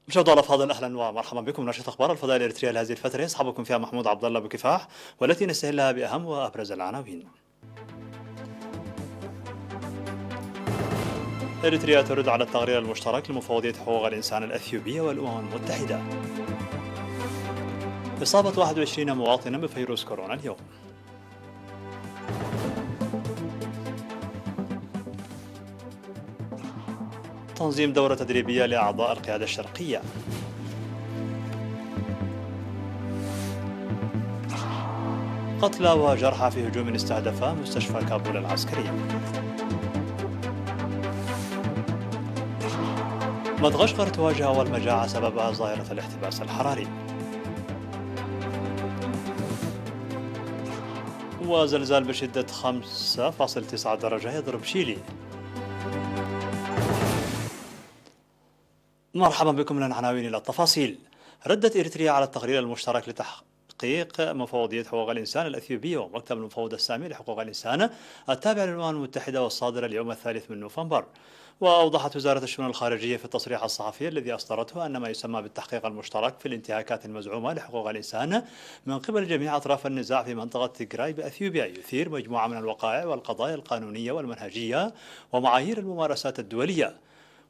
مشاهدينا الافاضل، اهلا ومرحبا بكم. نشرة اخبار الفضاء الاريتريه لهذه الفتره يصحبكم فيها محمود عبد الله بكفاح، والتي نستهلها باهم وابرز العناوين. اريتريا ترد على التقرير المشترك لمفوضيه حقوق الانسان الاثيوبيه والامم المتحده. اصابه 21 مواطنا بفيروس كورونا اليوم. تنظيم دوره تدريبيه لاعضاء القياده الشرقيه. قتلى وجرحى في هجوم استهدف مستشفى كابول العسكري. مدغشقر تواجه والمجاعة سببها ظاهرة الاحتباس الحراري. وزلزال بشدة 5.9 درجة يضرب شيلي. مرحبا بكم من العناوين إلى التفاصيل. ردت إريتريا على التقرير المشترك لتحقيق مفوضية حقوق الإنسان الأثيوبية ومكتب المفوض السامي لحقوق الإنسان التابع للأمم المتحدة والصادر اليوم 3 نوفمبر. وأوضحت وزارة الشؤون الخارجية في التصريح الصحفي الذي أصدرته أن ما يسمى بالتحقيق المشترك في الانتهاكات المزعومة لحقوق الإنسان من قبل جميع أطراف النزاع في منطقة تيغراي بأثيوبيا يثير مجموعة من الوقائع والقضايا القانونية والمنهجية ومعايير الممارسات الدولية.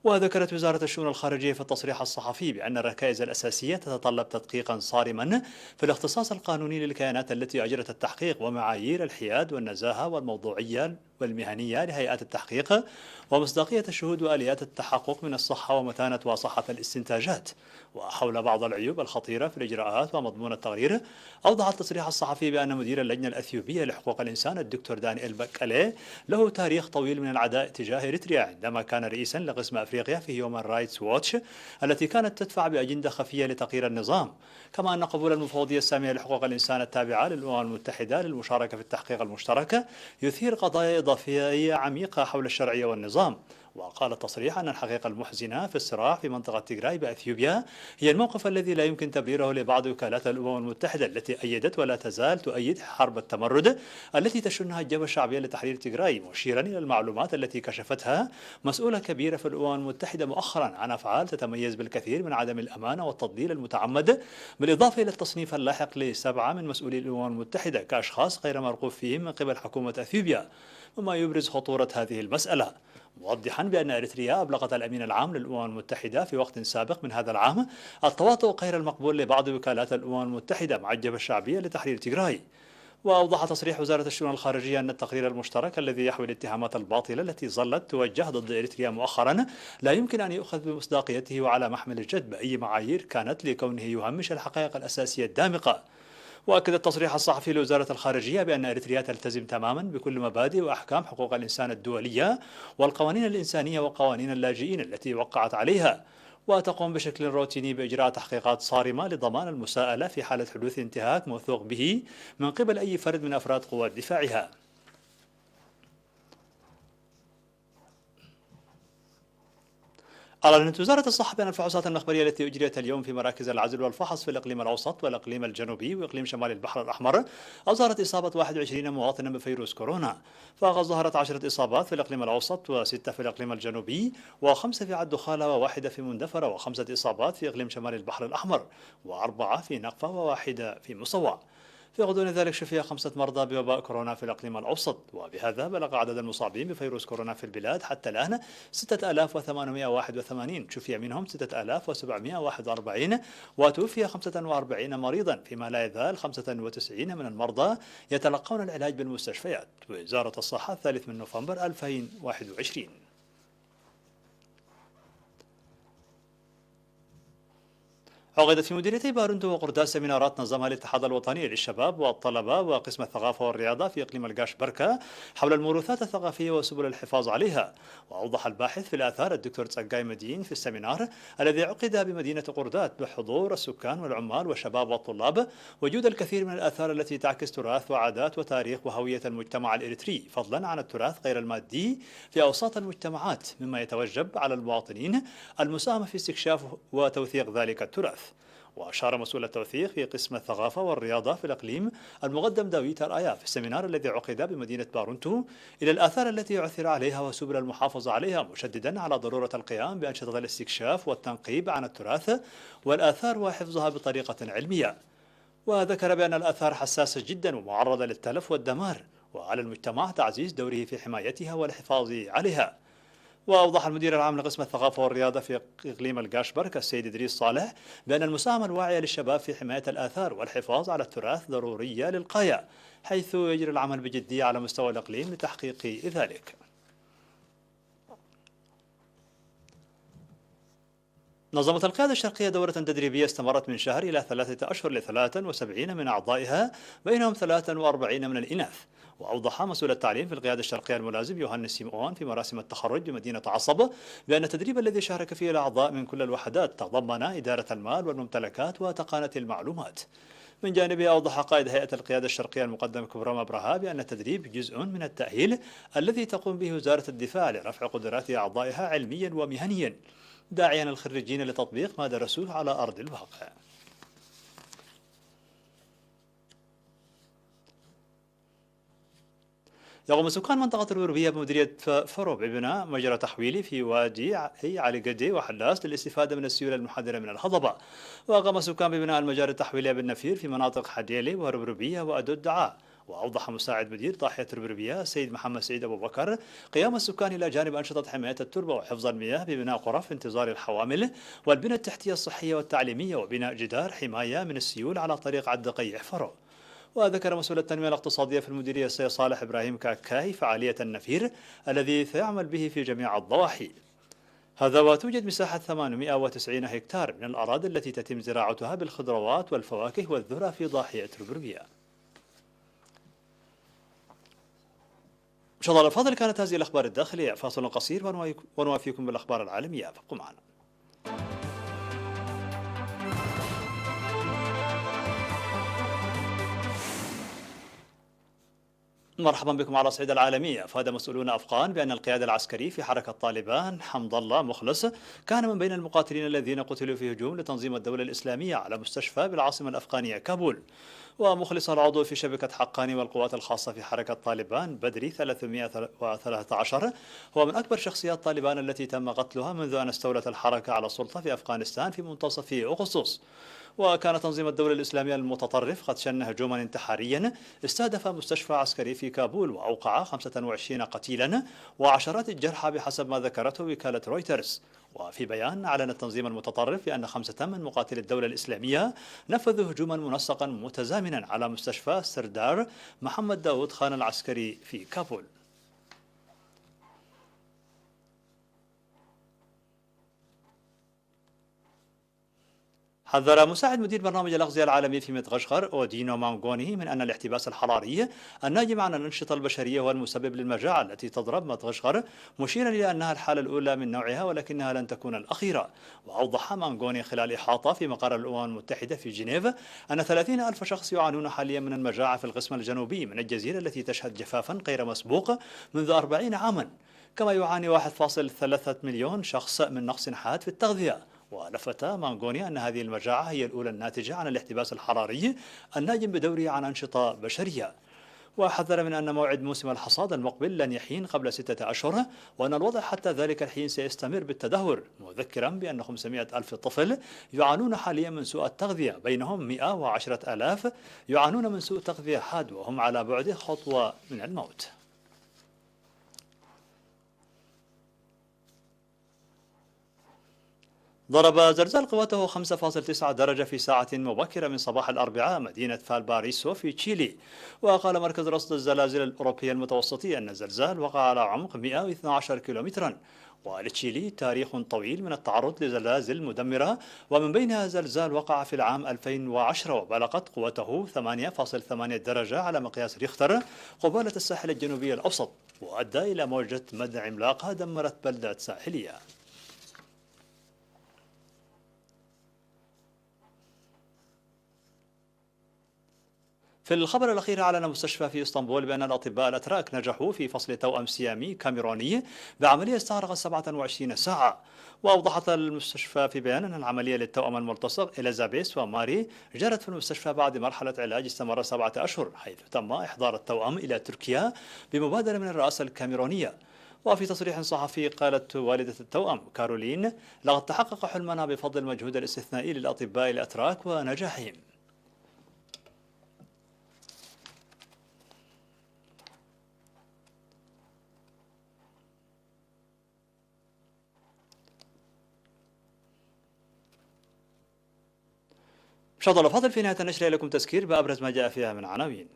وذكرت وزارة الشؤون الخارجية في التصريح الصحفي بأن الركائز الأساسية تتطلب تدقيقا صارما في الاختصاص القانوني للكيانات التي أجرت التحقيق ومعايير الحياد والنزاهة والموضوعية والمهنية لهيئات التحقيق ومصداقية الشهود وآليات التحقق من الصحة ومتانة وصحة الاستنتاجات. وحول بعض العيوب الخطيرة في الإجراءات ومضمون التقرير، أوضح التصريح الصحفي بأن مدير اللجنة الأثيوبية لحقوق الإنسان الدكتور دانيال بكالي له تاريخ طويل من العداء تجاه إريتريا عندما كان رئيسا لقسم أفريقيا في هيومان رايتس ووتش التي كانت تدفع بأجندة خفية لتغيير النظام. كما أن قبول المفوضية السامية لحقوق الإنسان التابعة للأمم المتحدة للمشاركة في التحقيق المشترك يثير قضايا إضافية عميقة حول الشرعية والنظام. وقال التصريح أن الحقيقة المحزنة في الصراع في منطقة تيغراي بأثيوبيا هي الموقف الذي لا يمكن تبريره لبعض وكالات الأمم المتحدة التي أيدت ولا تزال تؤيد حرب التمرد التي تشنها الجبهة الشعبية لتحرير تيغراي، مشيرا إلى المعلومات التي كشفتها مسؤولة كبيرة في الأمم المتحدة مؤخرا عن أفعال تتميز بالكثير من عدم الأمانة والتضليل المتعمد، بالإضافة إلى التصنيف اللاحق ل7 من مسؤولي الأمم المتحدة كأشخاص غير مرغوب فيهم من قبل حكومة أثيوبيا، مما يبرز خطورة هذه المسألة، موضحا بأن إريتريا أبلغت الأمين العام للأمم المتحدة في وقت سابق من هذا العام التواطؤ غير المقبول لبعض وكالات الأمم المتحدة مع الجبهة الشعبية لتحرير تيغراي. وأوضح تصريح وزارة الشؤون الخارجية أن التقرير المشترك الذي يحوي الاتهامات الباطلة التي ظلت توجه ضد إريتريا مؤخرا لا يمكن أن يؤخذ بمصداقيته وعلى محمل الجد بأي معايير كانت لكونه يهمش الحقائق الأساسية الدامقة. وأكد التصريح الصحفي لوزارة الخارجية بأن إريتريا تلتزم تماما بكل مبادئ وأحكام حقوق الإنسان الدولية والقوانين الإنسانية وقوانين اللاجئين التي وقعت عليها، وتقوم بشكل روتيني بإجراء تحقيقات صارمة لضمان المساءلة في حالة حدوث انتهاك موثوق به من قبل أي فرد من أفراد قوات دفاعها. أعلنت وزارة الصحة بأن الفحوصات المخبرية التي أجريت اليوم في مراكز العزل والفحص في الإقليم الأوسط والإقليم الجنوبي وإقليم شمال البحر الأحمر أظهرت إصابة 21 مواطنا بفيروس كورونا، فقد ظهرت 10 إصابات في الإقليم الأوسط و6 في الإقليم الجنوبي و5 في عد خالة وواحدة في مندفرة و5 إصابات في إقليم شمال البحر الأحمر و4 في نقفة وواحدة في مصوى. في غضون ذلك شفي 5 مرضى بوباء كورونا في الإقليم الأوسط، وبهذا بلغ عدد المصابين بفيروس كورونا في البلاد حتى الآن 6881، شفي منهم 6741 وتوفي 45 مريضا، فيما لا يزال 95 من المرضى يتلقون العلاج بالمستشفيات. وزارة الصحة 3 نوفمبر 2021. عقدت في مديريتي بارندو وقرداس سيمينارات نظمها الاتحاد الوطني للشباب والطلبة وقسم الثقافة والرياضة في إقليم القاش بركة حول الموروثات الثقافية وسبل الحفاظ عليها. وأوضح الباحث في الآثار الدكتور تسقاي مدين في السيمينار الذي عقد بمدينة قردات بحضور السكان والعمال والشباب والطلاب وجود الكثير من الآثار التي تعكس تراث وعادات وتاريخ وهوية المجتمع الإريتري، فضلا عن التراث غير المادي في أوساط المجتمعات، مما يتوجب على المواطنين المساهمة في استكشاف وتوثيق ذلك التراث. وأشار مسؤول التوثيق في قسم الثقافة والرياضة في الإقليم المقدم داويتر آيا في السمينار الذي عقد بمدينة بارونتو إلى الآثار التي عثر عليها وسبل المحافظة عليها، مشددا على ضرورة القيام بأنشطة الاستكشاف والتنقيب عن التراث والآثار وحفظها بطريقة علمية. وذكر بأن الآثار حساسة جدا ومعرضة للتلف والدمار، وعلى المجتمع تعزيز دوره في حمايتها والحفاظ عليها. وأوضح المدير العام لقسم الثقافة والرياضة في إقليم القاشبرك السيد إدريس صالح بأن المساهمة الواعية للشباب في حماية الآثار والحفاظ على التراث ضرورية للغاية، حيث يجري العمل بجدية على مستوى الإقليم لتحقيق ذلك. نظمت القيادة الشرقية دورة تدريبية استمرت من شهر إلى 3 أشهر ل73 من أعضائها، بينهم 43 من الإناث. وأوضح مسؤول التعليم في القيادة الشرقية الملازم يوهانس سيمؤون في مراسم التخرج بمدينة عصب بأن التدريب الذي شارك فيه الأعضاء من كل الوحدات تضمن إدارة المال والممتلكات وتقنية المعلومات. من جانبه أوضح قائد هيئة القيادة الشرقية المقدم كبرام أبرهة بأن التدريب جزء من التأهيل الذي تقوم به وزارة الدفاع لرفع قدرات أعضائها علميا ومهنيا، داعيا الخريجين لتطبيق ما درسوه على أرض الواقع. يقوم سكان منطقة الغربية بمديرية فرو ببناء مجرى تحويلي في وادي علي قدي وحلاس للاستفادة من السيولة المحدرة من الهضبة. وقام سكان ببناء المجاري التحويلية بالنفير في مناطق حديلي وربربية وأدود دعاء. وأوضح مساعد مدير ضاحية ربربية السيد محمد سعيد أبو بكر قيام السكان إلى جانب أنشطة حماية التربة وحفظ المياه ببناء غرف في انتظار الحوامل والبنى التحتية الصحية والتعليمية وبناء جدار حماية من السيول على طريق عد قيح فرو. وذكر مسؤول التنمية الاقتصادية في المديرية السيد صالح إبراهيم كاكاي فعالية النفير الذي سيعمل به في جميع الضواحي. هذا وتوجد مساحة 890 هكتار من الأراضي التي تتم زراعتها بالخضروات والفواكه والذرة في ضاحية ربربية. مشاهدينا الأفاضل، كانت هذه الأخبار الداخلية. فاصل قصير ونوافيكم بالأخبار العالمية، فابقوا معنا. مرحبا بكم على الصعيد العالمي. أفاد مسؤولون أفغان بأن القيادة العسكري في حركة طالبان حمد الله مخلص كان من بين المقاتلين الذين قتلوا في هجوم لتنظيم الدولة الإسلامية على مستشفى بالعاصمة الأفغانية كابول. ومخلص العضو في شبكة حقاني والقوات الخاصة في حركة طالبان بدري 313 هو من أكبر شخصيات طالبان التي تم قتلها منذ أن استولت الحركة على السلطة في أفغانستان في منتصف أغسطس. وكان تنظيم الدولة الإسلامية المتطرف قد شن هجوما انتحاريا استهدف مستشفى عسكري في كابول وأوقع 25 قتيلا وعشرات الجرحى بحسب ما ذكرته وكالة رويترز. وفي بيان أعلن التنظيم المتطرف بأن 5 من مقاتلي الدولة الإسلامية نفذوا هجوما منسقا متزامنا على مستشفى سردار محمد داود خان العسكري في كابول. حذر مساعد مدير برنامج الأغذية العالمي في مدغشقر أودينو مانغوني من أن الاحتباس الحراري الناجم عن الأنشطة البشرية هو المسبب للمجاعة التي تضرب مدغشقر، مشيرا إلى أنها الحالة الأولى من نوعها ولكنها لن تكون الأخيرة. وأوضح مانغوني خلال إحاطة في مقر الأمم المتحدة في جنيف أن 30 ألف شخص يعانون حاليا من المجاعة في القسم الجنوبي من الجزيرة التي تشهد جفافا غير مسبوق منذ 40 عاما، كما يعاني 1.3 مليون شخص من نقص حاد في التغذية. ولفت مانغوني أن هذه المجاعة هي الأولى الناتجة عن الاحتباس الحراري الناجم بدوره عن أنشطة بشرية. وحذر من أن موعد موسم الحصاد المقبل لن يحين قبل 6 أشهر، وأن الوضع حتى ذلك الحين سيستمر بالتدهور، مذكرا بأن 500 ألف طفل يعانون حاليا من سوء التغذية، بينهم 110 ألاف يعانون من سوء تغذية حاد وهم على بعد خطوة من الموت. ضرب زلزال قوته 5.9 درجة في ساعة مبكرة من صباح الأربعاء مدينة فالباريسو في تشيلي. وقال مركز رصد الزلازل الأوروبي المتوسطي أن الزلزال وقع على عمق 112 كيلومترا. ولتشيلي تاريخ طويل من التعرض لزلازل مدمرة، ومن بينها زلزال وقع في العام 2010 وبلغت قوته 8.8 درجة على مقياس ريختر قبالة الساحل الجنوبي الأوسط، وأدى إلى موجة مد عملاقة دمرت بلدات ساحلية. في الخبر الأخير أعلن مستشفى في اسطنبول بأن الأطباء الأتراك نجحوا في فصل توأم سيامي كاميروني بعملية استغرقت 27 ساعة. وأوضحت المستشفى في بيان أن العملية للتوأم الملتصق إليزابيث وماري جرت في المستشفى بعد مرحلة علاج استمر 7 أشهر، حيث تم إحضار التوأم إلى تركيا بمبادرة من الرئاسة الكاميرونية. وفي تصريح صحفي قالت والدة التوأم كارولين: لقد تحقق حلمنا بفضل المجهود الاستثنائي للأطباء الأتراك ونجاحهم. مشاهدينا الأفاضل، في نهاية النشرة لكم تذكير بأبرز ما جاء فيها من عناوين.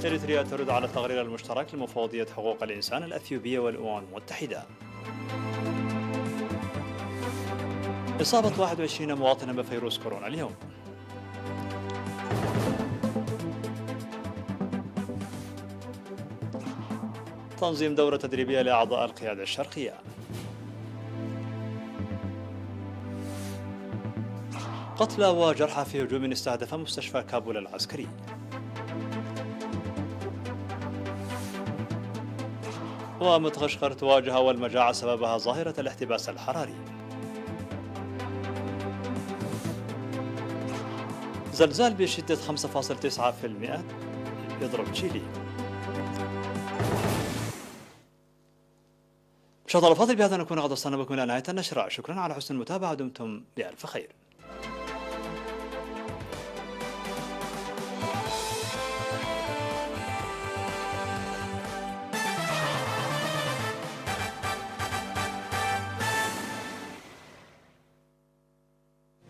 إريتريا ترد على التقرير المشترك لمفوضية حقوق الإنسان الأثيوبية والأمم المتحدة. إصابة 21 مواطنا بفيروس كورونا اليوم. تنظيم دورة تدريبية لأعضاء القيادة الشرقية. قتلى وجرحى في هجوم استهدف مستشفى كابول العسكري. ومدغشقر تواجه أول مجاعة سببها ظاهرة الاحتباس الحراري. زلزال بشدة 5.9% يضرب تشيلي. مشاهدينا الأفاضل، بهذا نكون قد وصلنا بكم إلى نهاية النشرة. شكرا على حسن المتابعة، دمتم بألف خير.